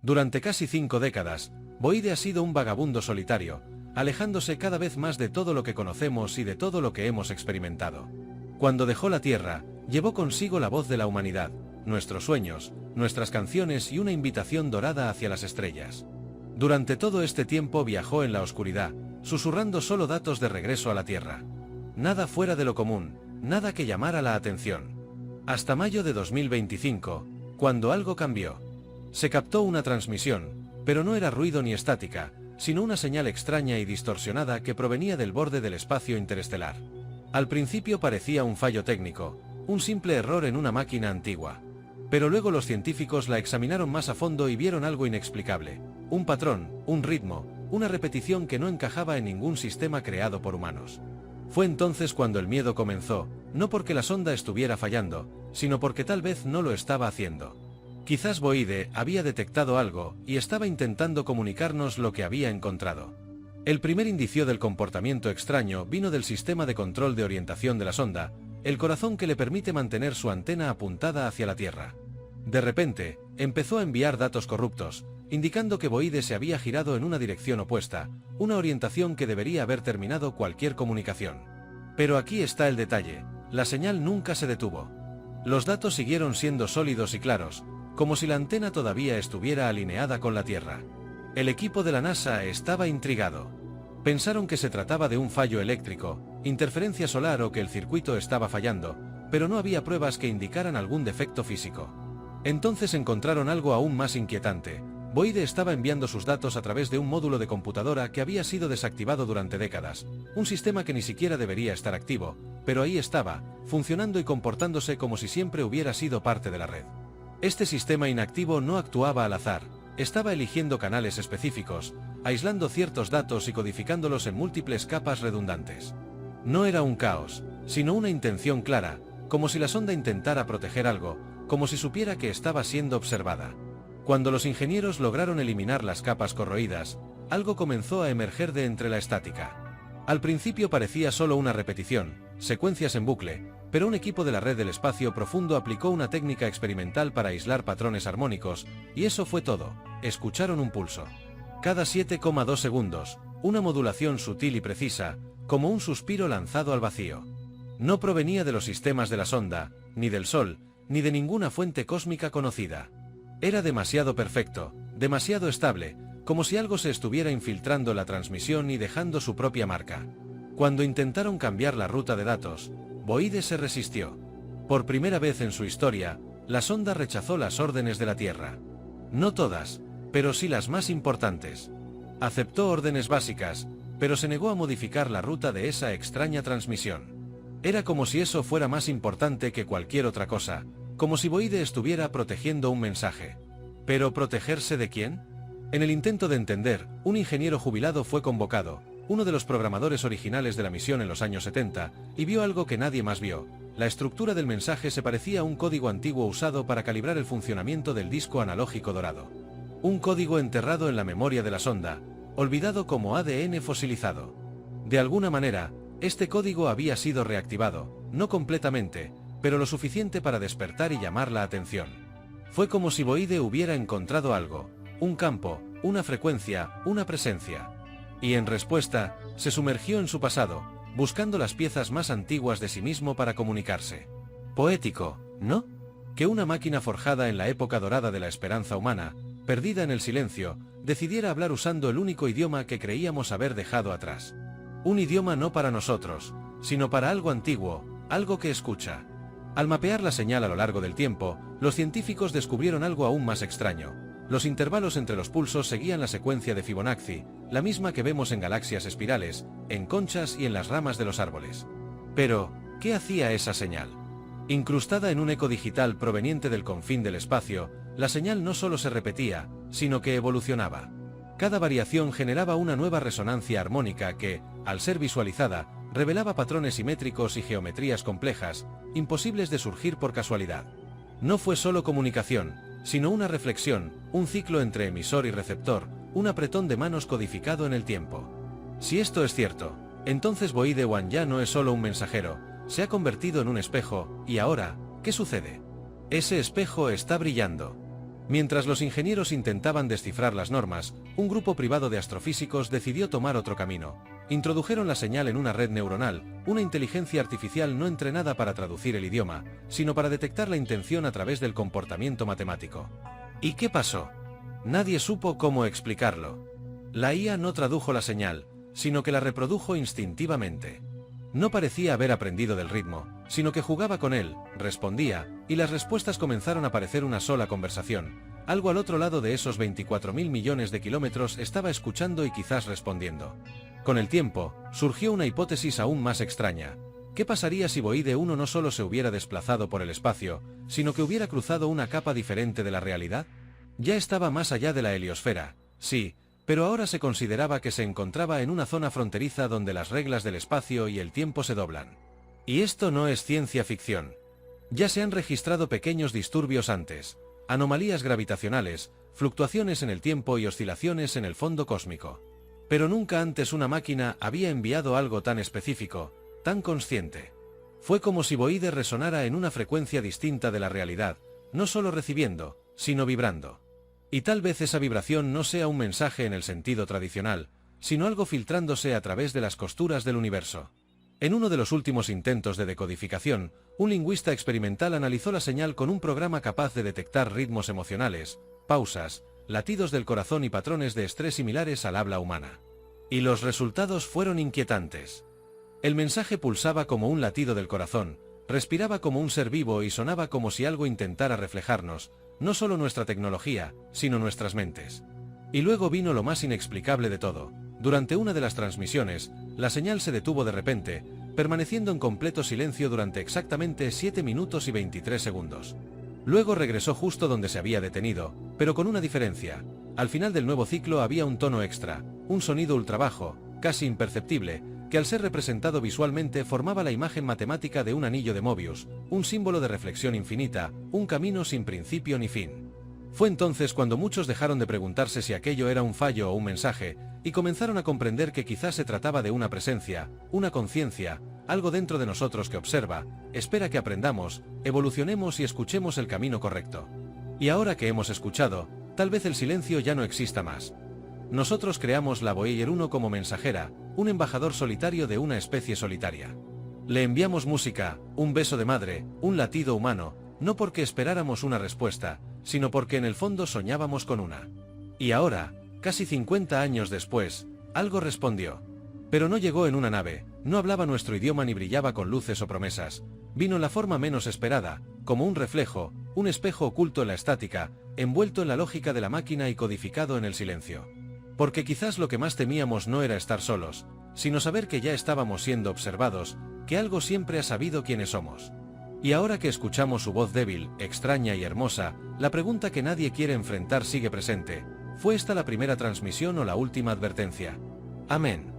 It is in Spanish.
Durante casi 5 décadas, Boide ha sido un vagabundo solitario, alejándose cada vez más de todo lo que conocemos y de todo lo que hemos experimentado. Cuando dejó la Tierra, llevó consigo la voz de la humanidad, nuestros sueños, nuestras canciones y una invitación dorada hacia las estrellas. Durante todo este tiempo viajó en la oscuridad, susurrando solo datos de regreso a la Tierra. Nada fuera de lo común, nada que llamara la atención. Hasta mayo de 2025, cuando algo cambió. Se captó una transmisión, pero no era ruido ni estática, sino una señal extraña y distorsionada que provenía del borde del espacio interestelar. Al principio parecía un fallo técnico, un simple error en una máquina antigua. Pero luego los científicos la examinaron más a fondo y vieron algo inexplicable. Un patrón, un ritmo, una repetición que no encajaba en ningún sistema creado por humanos. Fue entonces cuando el miedo comenzó, no porque la sonda estuviera fallando, sino porque tal vez no lo estaba haciendo. Quizás Boide había detectado algo y estaba intentando comunicarnos lo que había encontrado. El primer indicio del comportamiento extraño vino del sistema de control de orientación de la sonda, el corazón que le permite mantener su antena apuntada hacia la Tierra. De repente, empezó a enviar datos corruptos, indicando que Boide se había girado en una dirección opuesta, una orientación que debería haber terminado cualquier comunicación. Pero aquí está el detalle, la señal nunca se detuvo. Los datos siguieron siendo sólidos y claros, como si la antena todavía estuviera alineada con la Tierra. El equipo de la NASA estaba intrigado. Pensaron que se trataba de un fallo eléctrico, interferencia solar o que el circuito estaba fallando, pero no había pruebas que indicaran algún defecto físico. Entonces encontraron algo aún más inquietante. Boide estaba enviando sus datos a través de un módulo de computadora que había sido desactivado durante décadas, un sistema que ni siquiera debería estar activo, pero ahí estaba, funcionando y comportándose como si siempre hubiera sido parte de la red. Este sistema inactivo no actuaba al azar, estaba eligiendo canales específicos, aislando ciertos datos y codificándolos en múltiples capas redundantes. No era un caos, sino una intención clara, como si la sonda intentara proteger algo, como si supiera que estaba siendo observada. Cuando los ingenieros lograron eliminar las capas corroídas, algo comenzó a emerger de entre la estática. Al principio parecía solo una repetición, secuencias en bucle, pero un equipo de la red del espacio profundo aplicó una técnica experimental para aislar patrones armónicos, y eso fue todo. Escucharon un pulso. Cada 7,2 segundos, una modulación sutil y precisa, como un suspiro lanzado al vacío. No provenía de los sistemas de la sonda, ni del Sol, ni de ninguna fuente cósmica conocida. Era demasiado perfecto, demasiado estable, como si algo se estuviera infiltrando en la transmisión y dejando su propia marca. Cuando intentaron cambiar la ruta de datos, Boide se resistió. Por primera vez en su historia, la sonda rechazó las órdenes de la Tierra. No todas, pero sí las más importantes. Aceptó órdenes básicas, pero se negó a modificar la ruta de esa extraña transmisión. Era como si eso fuera más importante que cualquier otra cosa, como si Boide estuviera protegiendo un mensaje. ¿Pero protegerse de quién? En el intento de entender, un ingeniero jubilado fue convocado, uno de los programadores originales de la misión en los años 70, y vio algo que nadie más vio. La estructura del mensaje se parecía a un código antiguo usado para calibrar el funcionamiento del disco analógico dorado. Un código enterrado en la memoria de la sonda, olvidado como ADN fosilizado. De alguna manera, este código había sido reactivado, no completamente, pero lo suficiente para despertar y llamar la atención. Fue como si Boide hubiera encontrado algo, un campo, una frecuencia, una presencia. Y en respuesta, se sumergió en su pasado, buscando las piezas más antiguas de sí mismo para comunicarse. Poético, ¿no? Que una máquina forjada en la época dorada de la esperanza humana, perdida en el silencio, decidiera hablar usando el único idioma que creíamos haber dejado atrás. Un idioma no para nosotros, sino para algo antiguo, algo que escucha. Al mapear la señal a lo largo del tiempo, los científicos descubrieron algo aún más extraño. Los intervalos entre los pulsos seguían la secuencia de Fibonacci, la misma que vemos en galaxias espirales, en conchas y en las ramas de los árboles. Pero, ¿qué hacía esa señal? Incrustada en un eco digital proveniente del confín del espacio, la señal no solo se repetía, sino que evolucionaba. Cada variación generaba una nueva resonancia armónica que, al ser visualizada, revelaba patrones simétricos y geometrías complejas, imposibles de surgir por casualidad. No fue solo comunicación, sino una reflexión, un ciclo entre emisor y receptor, un apretón de manos codificado en el tiempo. Si esto es cierto, entonces Boide One ya no es solo un mensajero, se ha convertido en un espejo, y ahora, ¿qué sucede? Ese espejo está brillando. Mientras los ingenieros intentaban descifrar las normas, un grupo privado de astrofísicos decidió tomar otro camino. Introdujeron la señal en una red neuronal, una inteligencia artificial no entrenada para traducir el idioma, sino para detectar la intención a través del comportamiento matemático. ¿Y qué pasó? Nadie supo cómo explicarlo. La IA no tradujo la señal, sino que la reprodujo instintivamente. No parecía haber aprendido del ritmo, sino que jugaba con él, respondía, y las respuestas comenzaron a parecer una sola conversación. Algo al otro lado de esos 24.000 millones de kilómetros estaba escuchando y quizás respondiendo. Con el tiempo, surgió una hipótesis aún más extraña. ¿Qué pasaría si Boide 1 no solo se hubiera desplazado por el espacio, sino que hubiera cruzado una capa diferente de la realidad? Ya estaba más allá de la heliosfera, sí, pero ahora se consideraba que se encontraba en una zona fronteriza donde las reglas del espacio y el tiempo se doblan. Y esto no es ciencia ficción. Ya se han registrado pequeños disturbios antes, anomalías gravitacionales, fluctuaciones en el tiempo y oscilaciones en el fondo cósmico. Pero nunca antes una máquina había enviado algo tan específico, tan consciente. Fue como si Boide resonara en una frecuencia distinta de la realidad, no solo recibiendo, sino vibrando. Y tal vez esa vibración no sea un mensaje en el sentido tradicional, sino algo filtrándose a través de las costuras del universo. En uno de los últimos intentos de decodificación, un lingüista experimental analizó la señal con un programa capaz de detectar ritmos emocionales, pausas, latidos del corazón y patrones de estrés similares al habla humana. Y los resultados fueron inquietantes. El mensaje pulsaba como un latido del corazón, respiraba como un ser vivo y sonaba como si algo intentara reflejarnos, no solo nuestra tecnología, sino nuestras mentes. Y luego vino lo más inexplicable de todo. Durante una de las transmisiones, la señal se detuvo de repente, permaneciendo en completo silencio durante exactamente 7 minutos y 23 segundos. Luego regresó justo donde se había detenido, pero con una diferencia. Al final del nuevo ciclo había un tono extra, un sonido ultrabajo, casi imperceptible, que al ser representado visualmente formaba la imagen matemática de un anillo de Mobius, un símbolo de reflexión infinita, un camino sin principio ni fin. Fue entonces cuando muchos dejaron de preguntarse si aquello era un fallo o un mensaje, y comenzaron a comprender que quizás se trataba de una presencia, una conciencia, algo dentro de nosotros que observa, espera que aprendamos, evolucionemos y escuchemos el camino correcto. Y ahora que hemos escuchado, tal vez el silencio ya no exista más. Nosotros creamos la Voyager 1 como mensajera, un embajador solitario de una especie solitaria. Le enviamos música, un beso de madre, un latido humano, no porque esperáramos una respuesta, sino porque en el fondo soñábamos con una. Y ahora, casi 50 años después, algo respondió. Pero no llegó en una nave, no hablaba nuestro idioma ni brillaba con luces o promesas. Vino en la forma menos esperada, como un reflejo, un espejo oculto en la estática, envuelto en la lógica de la máquina y codificado en el silencio. Porque quizás lo que más temíamos no era estar solos, sino saber que ya estábamos siendo observados, que algo siempre ha sabido quiénes somos. Y ahora que escuchamos su voz débil, extraña y hermosa, la pregunta que nadie quiere enfrentar sigue presente. ¿Fue esta la primera transmisión o la última advertencia? Amén.